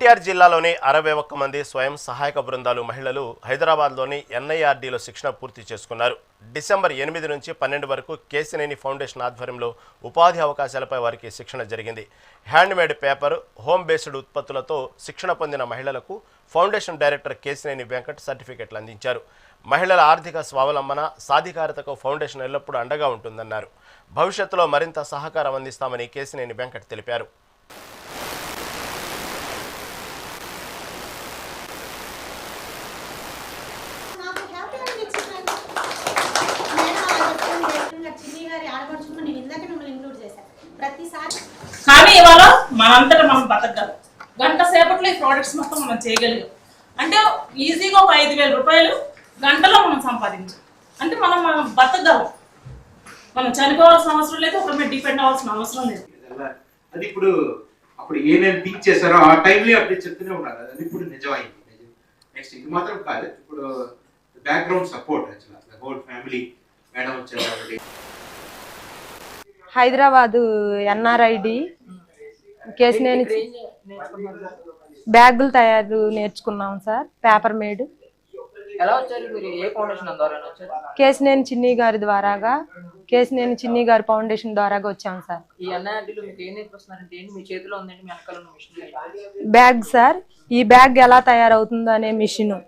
ఎన్టీఆర్ జిల్లాలోని 61 మంది స్వయం సహాయక బృందాలు మహిళలు హైదరాబాద్లోని ఎన్ఐఆర్డీలో శిక్షణ పూర్తి చేసుకున్నారు. డిసెంబర్ 8 నుంచి 12 వరకు కేసినేని ఫౌండేషన్ ఆధ్వర్యంలో ఉపాధి అవకాశాలపై వారికి శిక్షణ జరిగింది. హ్యాండ్మేడ్ పేపర్, హోమ్ బేస్డ్ ఉత్పత్తులతో శిక్షణ పొందిన మహిళలకు ఫౌండేషన్ డైరెక్టర్ కేసినేని వెంకట్ సర్టిఫికెట్లు అందించారు. మహిళల ఆర్థిక స్వావలంబన, సాధికారతకు ఫౌండేషన్ ఎల్లప్పుడూ అండగా ఉంటుందన్నారు. భవిష్యత్తులో మరింత సహకారం అందిస్తామని కేసినేని వెంకట్ తెలిపారు. కానీ ఇవాళ మనంతటా మనం బతకగలం. గంట సేపట్లో ఈ ప్రోడక్ట్స్ మొత్తం మనం చేయగలిగాం అంటే ఈజీగా ఒక 5,000 రూపాయలు గంటలో మనం సంపాదించాం అంటే మనం బతకగలం. మనం చనిపోవాల్సిన అవసరం లేదు, ఒకరి మీద డిపెండ్ అవ్వాల్సిన అవసరం లేదు. అది ఇప్పుడు అప్పుడు ఏమేమి థింక్ చేశారో ఆ టైంలో అప్పుడు చెప్తూనే ఉన్నారు. అది ఇప్పుడు నిజమైంది. నెక్స్ట్ ఇది మాత్రం కాదు, ఇప్పుడు బ్యాక్గ్రౌండ్ సపోర్ట్ యాక్చువల్గా హోల్ ఫ్యామిలీ మేడం వచ్చారు. హైదరాబాదు ఎన్ఆర్ఐడి కేసినేని బ్యాగులు తయారు నేర్చుకున్నాం సార్. పేపర్ మేడ్ కేసినేని చిన్ని గారి ద్వారాగా, కేసినేని చిన్ని గారి ఫౌండేషన్ ద్వారాగా వచ్చాం సార్. బ్యాగ్ సార్, ఈ బ్యాగ్ ఎలా తయారవుతుందో అనే మిషన్,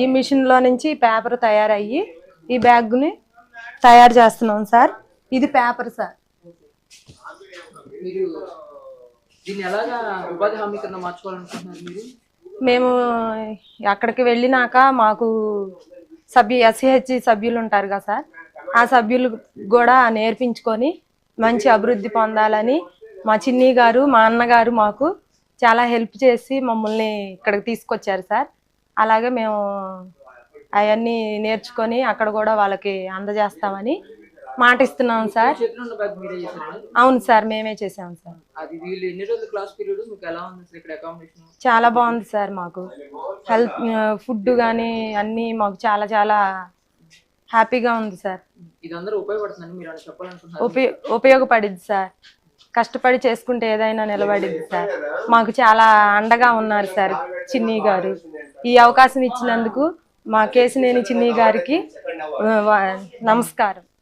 ఈ మిషన్ లో నుంచి పేపర్ తయారయ్యి ఈ బ్యాగ్ ని తయారు చేస్తున్నాం సార్. ఇది పేపర్ సార్. మేము అక్కడికి వెళ్ళినాక మాకు ఎస్సిహెచ్ సభ్యులు ఉంటారు కదా సార్, ఆ సభ్యులు కూడా నేర్పించుకొని మంచి అభివృద్ధి పొందాలని మా చిన్ని గారు, మా అన్నగారు మాకు చాలా హెల్ప్ చేసి మమ్మల్ని ఇక్కడికి తీసుకొచ్చారు సార్. అలాగే మేము అవన్నీ నేర్చుకొని అక్కడ కూడా వాళ్ళకి అందజేస్తామని మాట ఇస్తున్నాం సార్. అవును సార్, మేమే చేసాం సార్. చాలా బాగుంది సార్. మాకు హెల్త్, ఫుడ్ కానీ అన్ని మాకు చాలా చాలా హ్యాపీగా ఉంది సార్. ఉపయోగపడింది సార్. కష్టపడి చేసుకుంటే ఏదైనా నిలబడింది సార్. మాకు చాలా అండగా ఉన్నారు సార్ చిన్ని గారు. ఈ అవకాశం ఇచ్చినందుకు మా కేసినేని చిన్ని గారికి నమస్కారం.